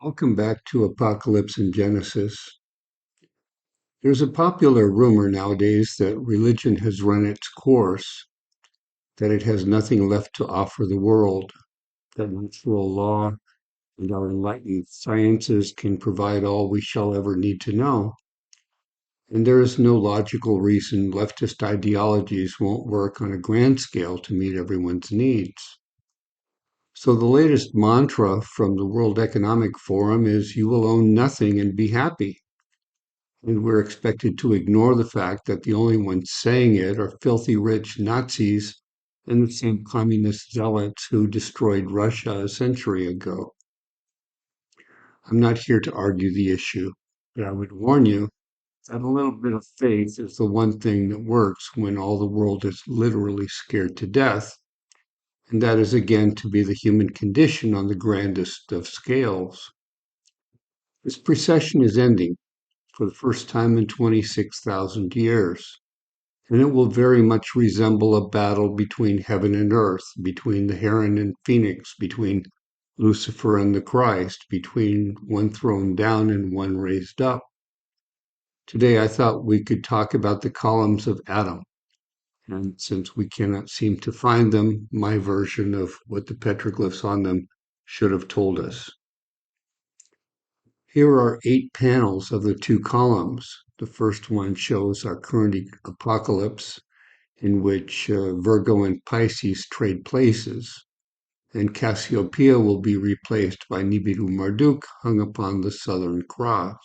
Welcome back to Apocalypse and Genesis. There's a popular rumor nowadays that religion has run its course, that it has nothing left to offer the world, that natural law and our enlightened sciences can provide all we shall ever need to know, and there is no logical reason leftist ideologies won't work on a grand scale to meet everyone's needs. So the latest mantra from the World Economic Forum is you will own nothing and be happy. And we're expected to ignore the fact that the only ones saying it are filthy rich Nazis and the same communist zealots who destroyed Russia a century ago. I'm not here to argue the issue, but I would warn you that a little bit of faith is the one thing that works when all the world is literally scared to death, and that is again to be the human condition on the grandest of scales. This procession is ending for the first time in 26,000 years. And it will very much resemble a battle between heaven and earth, between the heron and phoenix, between Lucifer and the Christ, between one thrown down and one raised up. Today, I thought we could talk about the columns of Adam. And since we cannot seem to find them, my version of what the petroglyphs on them should have told us. Here are 8 panels of the 2 columns. The first one shows our current apocalypse, in which Virgo and Pisces trade places, and Cassiopeia will be replaced by Nibiru Marduk, hung upon the Southern Cross.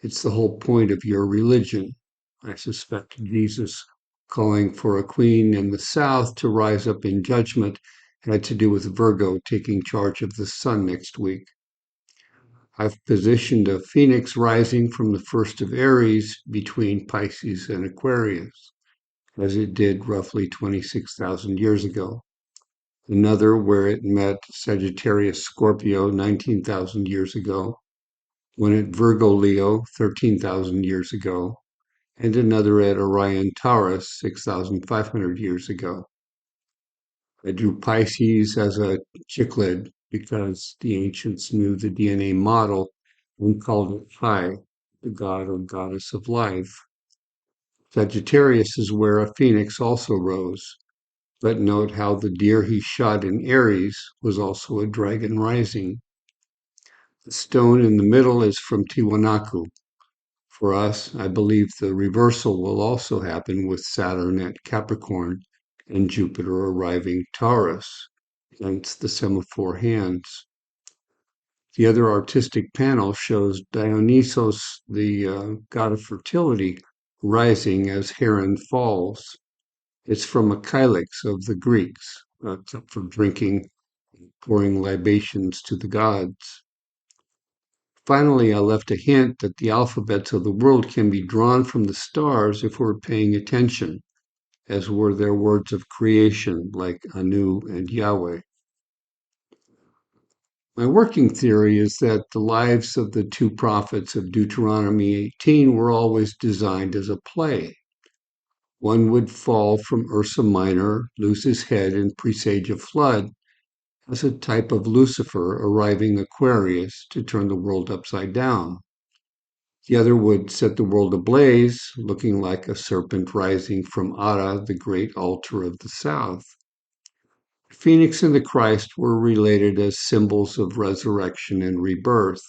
It's the whole point of your religion. I suspect Jesus calling for a queen in the south to rise up in judgment had to do with Virgo taking charge of the sun next week. I've positioned a phoenix rising from the first of Aries between Pisces and Aquarius, as it did roughly 26,000 years ago. Another where it met Sagittarius Scorpio 19,000 years ago, one at Virgo Leo 13,000 years ago, and another at Orion Taurus 6,500 years ago. I drew Pisces as a cichlid because the ancients knew the DNA model and called it Phi, the god or goddess of life. Sagittarius is where a phoenix also rose. But note how the deer he shot in Aries was also a dragon rising. The stone in the middle is from Tiwanaku. For us, I believe the reversal will also happen with Saturn at Capricorn and Jupiter arriving Taurus, hence the semaphore hands. The other artistic panel shows Dionysos, the god of fertility, rising as heron falls. It's from a kylix of the Greeks, for drinking, pouring libations to the gods. Finally, I left a hint that the alphabets of the world can be drawn from the stars if we're paying attention, as were their words of creation, like Anu and Yahweh. My working theory is that the lives of the 2 prophets of Deuteronomy 18 were always designed as a play. One would fall from Ursa Minor, lose his head, and presage a flood, as a type of Lucifer arriving Aquarius to turn the world upside down. The other would set the world ablaze, looking like a serpent rising from Ara, the great altar of the south. The Phoenix and the Christ were related as symbols of resurrection and rebirth.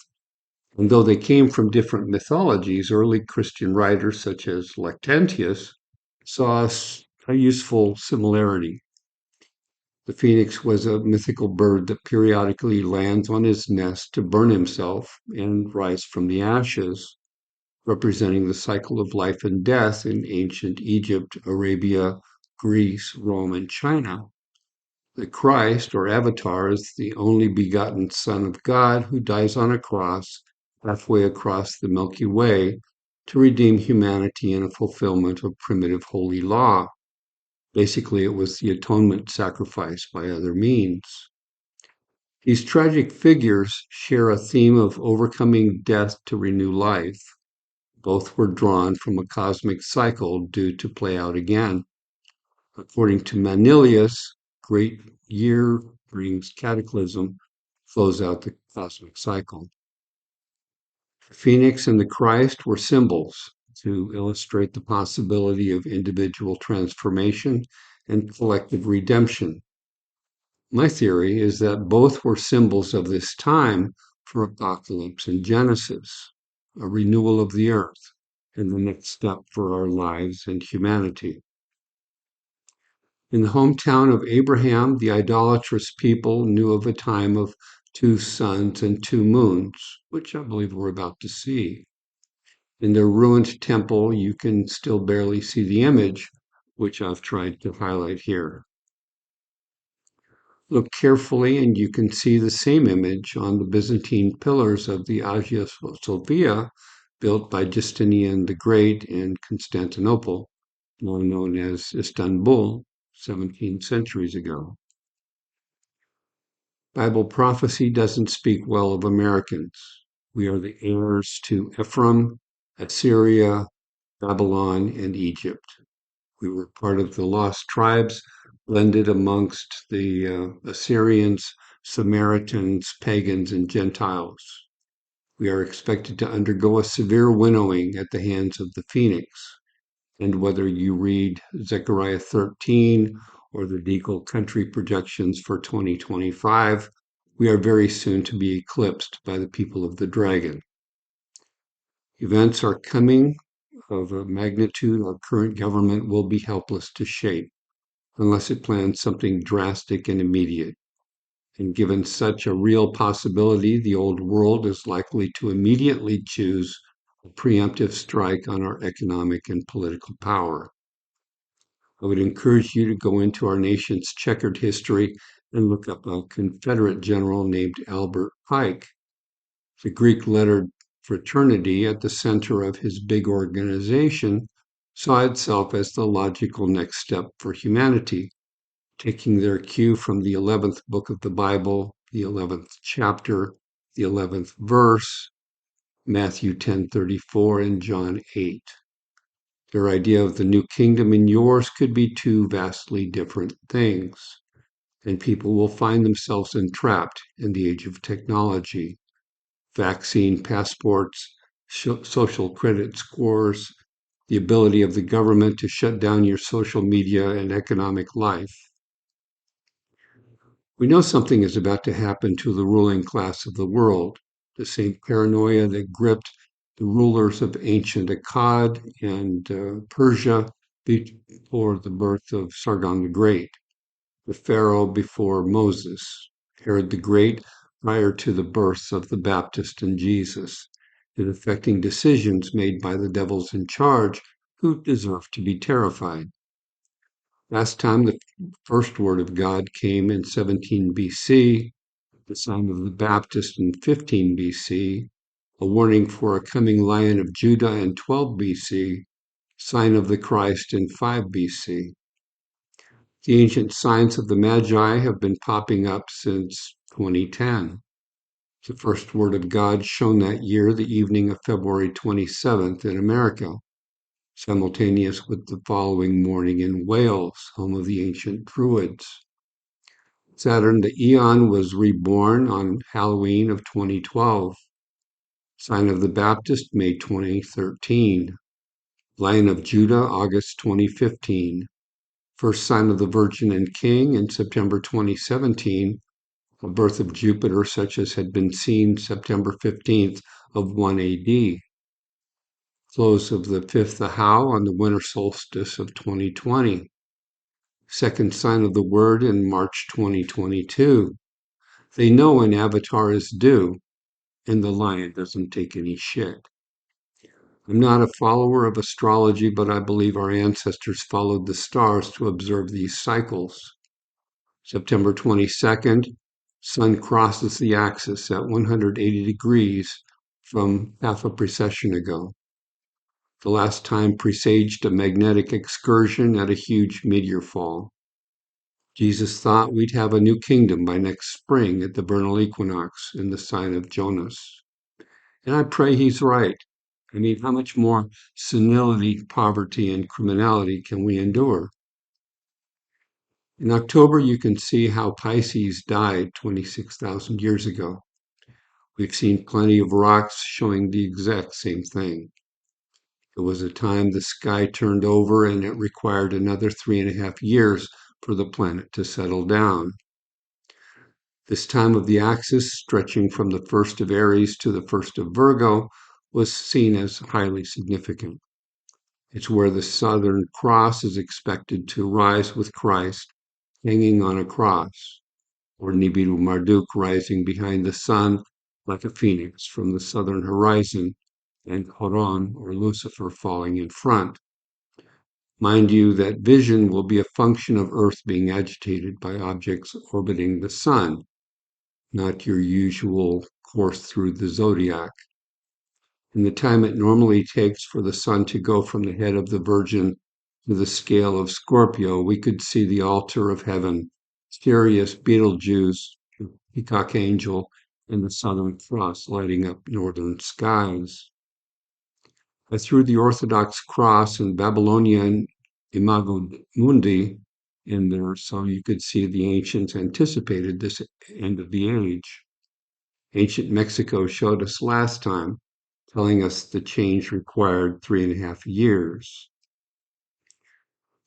And though they came from different mythologies, early Christian writers such as Lactantius saw a useful similarity. The phoenix was a mythical bird that periodically lands on his nest to burn himself and rise from the ashes, representing the cycle of life and death in ancient Egypt, Arabia, Greece, Rome, and China. The Christ, or Avatar, is the only begotten Son of God who dies on a cross halfway across the Milky Way to redeem humanity in a fulfillment of primitive holy law. Basically, it was the atonement sacrifice by other means. These tragic figures share a theme of overcoming death to renew life. Both were drawn from a cosmic cycle due to play out again. According to Manilius, great year brings cataclysm, close out the cosmic cycle. The Phoenix and the Christ were symbols to illustrate the possibility of individual transformation and collective redemption. My theory is that both were symbols of this time for Apocalypse and Genesis, a renewal of the earth, and the next step for our lives and humanity. In the hometown of Abraham, the idolatrous people knew of a time of 2 suns and 2 moons, which I believe we're about to see. In their ruined temple, you can still barely see the image, which I've tried to highlight here. Look carefully and you can see the same image on the Byzantine pillars of the Hagia Sophia, built by Justinian the Great in Constantinople, now known as Istanbul, 17 centuries ago. Bible prophecy doesn't speak well of Americans. We are the heirs to Ephraim, Assyria, Babylon, and Egypt. We were part of the lost tribes, blended amongst the Assyrians, Samaritans, pagans, and Gentiles. We are expected to undergo a severe winnowing at the hands of the phoenix. And whether you read Zechariah 13 or the Deagle country projections for 2025, we are very soon to be eclipsed by the people of the dragon. Events are coming of a magnitude our current government will be helpless to shape unless it plans something drastic and immediate. And given such a real possibility, the old world is likely to immediately choose a preemptive strike on our economic and political power. I would encourage you to go into our nation's checkered history and look up a Confederate general named Albert Pike. The Greek lettered fraternity at the center of his big organization saw itself as the logical next step for humanity, taking their cue from the 11th book of the Bible, the 11th chapter, the 11th verse, Matthew 10:34 and John 8. Their idea of the new kingdom and yours could be two vastly different things, and people will find themselves entrapped in the age of technology. Vaccine passports, social credit scores, the ability of the government to shut down your social media and economic life. We know something is about to happen to the ruling class of the world. The same paranoia that gripped the rulers of ancient Akkad and Persia before the birth of Sargon the Great, the Pharaoh before Moses, Herod the Great prior to the births of the Baptist and Jesus, is affecting decisions made by the devils in charge who deserve to be terrified. Last time the first word of God came in 17 BC, the sign of the Baptist in 15 BC, a warning for a coming Lion of Judah in 12 BC, sign of the Christ in 5 BC. The ancient signs of the Magi have been popping up since 2010. The first word of God shone that year, the evening of February 27th in America, simultaneous with the following morning in Wales, home of the ancient Druids. Saturn the Eon was reborn on Halloween of 2012. Sign of the Baptist, May 2013. Lion of Judah, August 2015. First sign of the Virgin and King in September 2017. A birth of Jupiter such as had been seen September 15th of 1 AD. Close of the fifth Ahau on the winter solstice of 2020. Second sign of the Word in March 2022. They know an avatar is due, and the lion doesn't take any shit. I'm not a follower of astrology, but I believe our ancestors followed the stars to observe these cycles. September 22nd, Sun crosses the axis at 180 degrees from half a precession ago. The last time presaged a magnetic excursion at a huge meteor fall. Jesus thought we'd have a new kingdom by next spring at the vernal equinox in the sign of Jonas. And I pray he's right. I mean, how much more senility, poverty, and criminality can we endure? In October, you can see how Pisces died 26,000 years ago. We've seen plenty of rocks showing the exact same thing. It was a time the sky turned over and it required another 3.5 years for the planet to settle down. This time of the axis, stretching from the first of Aries to the first of Virgo, was seen as highly significant. It's where the Southern Cross is expected to rise with Christ hanging on a cross, or Nibiru Marduk rising behind the sun like a phoenix from the southern horizon, and Haran or Lucifer falling in front. Mind you, that vision will be a function of Earth being agitated by objects orbiting the sun, not your usual course through the zodiac. In the time it normally takes for the sun to go from the head of the Virgin to the scale of Scorpio, we could see the altar of heaven, Sirius, Betelgeuse, Peacock Angel, and the Southern Cross lighting up northern skies. I threw the Orthodox cross and Babylonian Imago Mundi in there so you could see the ancients anticipated this end of the age. Ancient Mexico showed us last time, telling us the change required 3.5 years.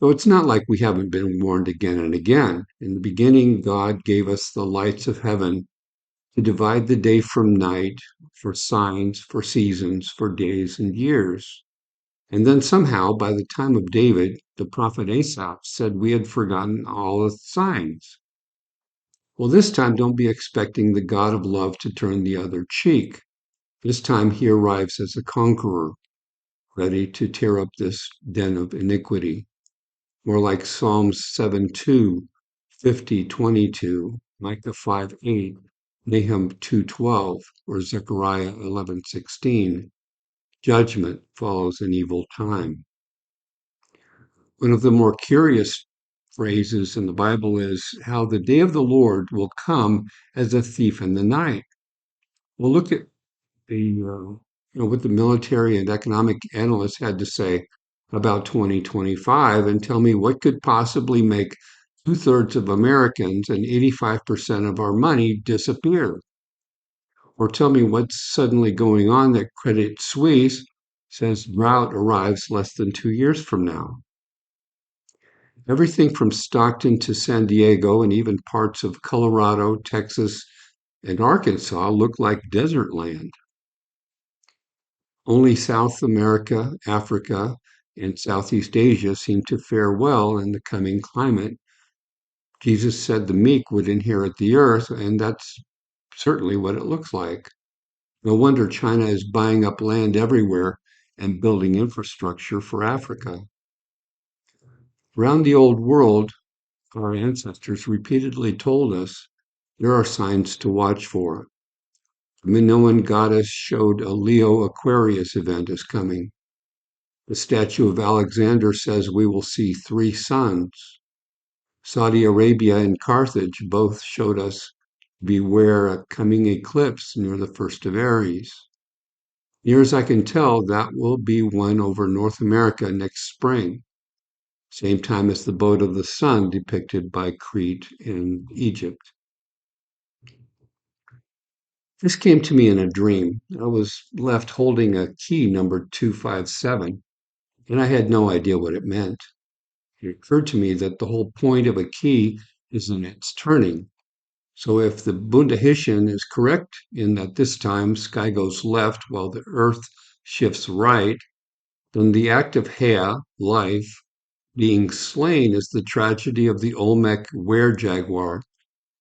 Though it's not like we haven't been warned again and again. In the beginning, God gave us the lights of heaven to divide the day from night, for signs, for seasons, for days and years. And then somehow, by the time of David, the prophet Asaph said we had forgotten all the signs. Well, this time, don't be expecting the God of love to turn the other cheek. This time, he arrives as a conqueror, ready to tear up this den of iniquity. More like Psalms 7:2, 50:22, Micah 5:8, Nahum 2:12, or Zechariah 11:16. Judgment follows an evil time. One of the more curious phrases in the Bible is how the day of the Lord will come as a thief in the night. Well, look at what the military and economic analysts had to say about 2025 and tell me what could possibly make two-thirds of Americans and 85% of our money disappear. Or tell me what's suddenly going on that Credit Suisse says drought arrives less than 2 years from now. Everything from Stockton to San Diego and even parts of Colorado, Texas, and Arkansas look like desert land. Only South America, Africa, and Southeast Asia seem to fare well in the coming climate. Jesus said the meek would inherit the earth, and that's certainly what it looks like. No wonder China is buying up land everywhere and building infrastructure for Africa. Around the old world, our ancestors repeatedly told us there are signs to watch for. The Minoan goddess showed a Leo Aquarius event is coming. The statue of Alexander says we will see three suns. Saudi Arabia and Carthage both showed us beware a coming eclipse near the first of Aries. Near as I can tell, that will be one over North America next spring, same time as the boat of the sun depicted by Crete in Egypt. This came to me in a dream. I was left holding a key numbered 257, and I had no idea what it meant. It occurred to me that the whole point of a key is in its turning. So if the Bundahishn is correct in that this time sky goes left while the earth shifts right, then the act of Hea, life, being slain is the tragedy of the Olmec were-jaguar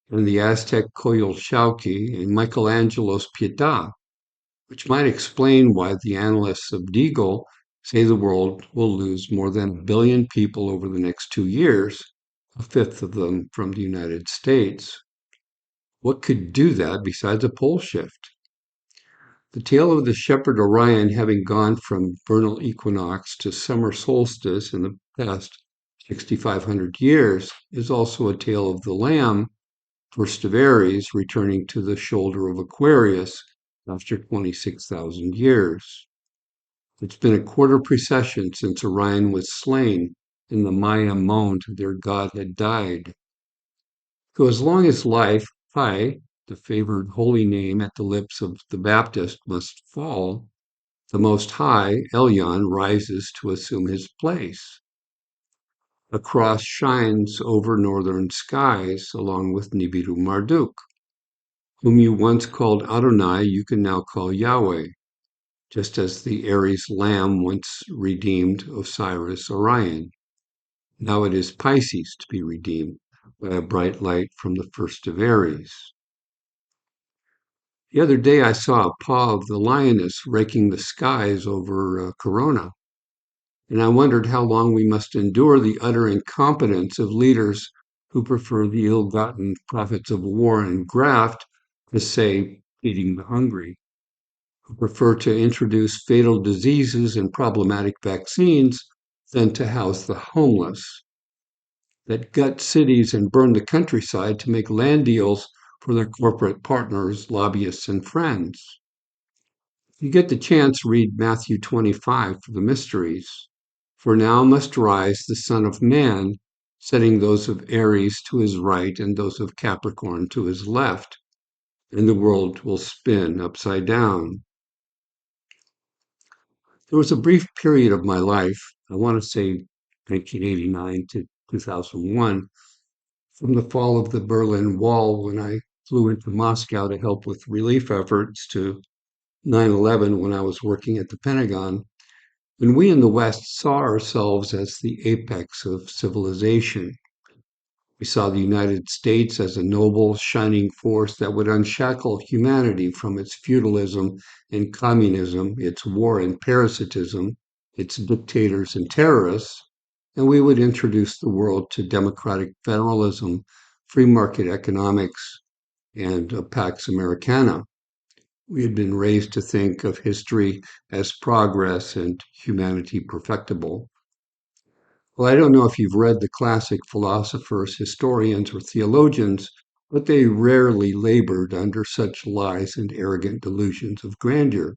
and the Aztec Coyolxauhqui and Michelangelo's Pietà, which might explain why the analysts of Deagle say the world will lose more than 1 billion people over the next 2 years, a fifth of them from the United States. What could do that besides a pole shift? The tale of the shepherd Orion having gone from vernal equinox to summer solstice in the past 6,500 years is also a tale of the lamb, first of Aries, returning to the shoulder of Aquarius after 26,000 years. It's been a quarter precession since Orion was slain, and the Maya moaned their god had died. So as long as life, Pi, the favored holy name at the lips of the Baptist, must fall, the Most High, Elyon, rises to assume his place. A cross shines over northern skies along with Nibiru Marduk. Whom you once called Adonai, you can now call Yahweh, just as the Aries lamb once redeemed Osiris Orion. Now it is Pisces to be redeemed by a bright light from the first of Aries. The other day I saw a paw of the lioness raking the skies over Corona, and I wondered how long we must endure the utter incompetence of leaders who prefer the ill-gotten profits of war and graft to, say, feeding the hungry, who prefer to introduce fatal diseases and problematic vaccines than to house the homeless, that gut cities and burn the countryside to make land deals for their corporate partners, lobbyists, and friends. If you get the chance, read Matthew 25 for the mysteries. For now must rise the Son of Man, setting those of Aries to his right and those of Capricorn to his left, and the world will spin upside down. There was a brief period of my life, I want to say 1989 to 2001, from the fall of the Berlin Wall when I flew into Moscow to help with relief efforts to 9/11 when I was working at the Pentagon, when we in the West saw ourselves as the apex of civilization. We saw the United States as a noble, shining force that would unshackle humanity from its feudalism and communism, its war and parasitism, its dictators and terrorists, and we would introduce the world to democratic federalism, free market economics, and Pax Americana. We had been raised to think of history as progress and humanity perfectible. Well, I don't know if you've read the classic philosophers, historians, or theologians, but they rarely labored under such lies and arrogant delusions of grandeur.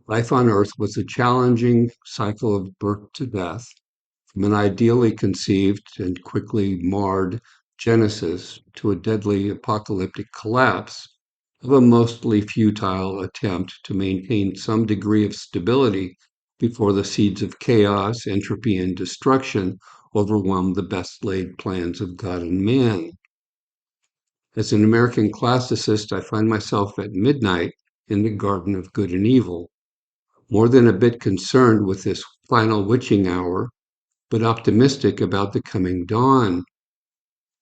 Life on Earth was a challenging cycle of birth to death, from an ideally conceived and quickly marred genesis to a deadly apocalyptic collapse of a mostly futile attempt to maintain some degree of stability before the seeds of chaos, entropy, and destruction overwhelmed the best laid plans of God and man. As an American classicist, I find myself at midnight in the garden of good and evil, more than a bit concerned with this final witching hour, but optimistic about the coming dawn.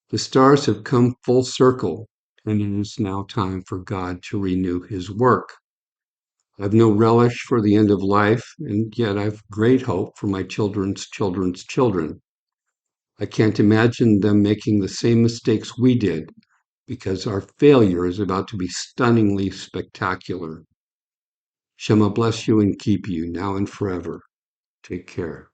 The stars have come full circle, and it is now time for God to renew his work. I've no relish for the end of life, and yet I've great hope for my children's children's children. I can't imagine them making the same mistakes we did, because our failure is about to be stunningly spectacular. Shema bless you and keep you now and forever. Take care.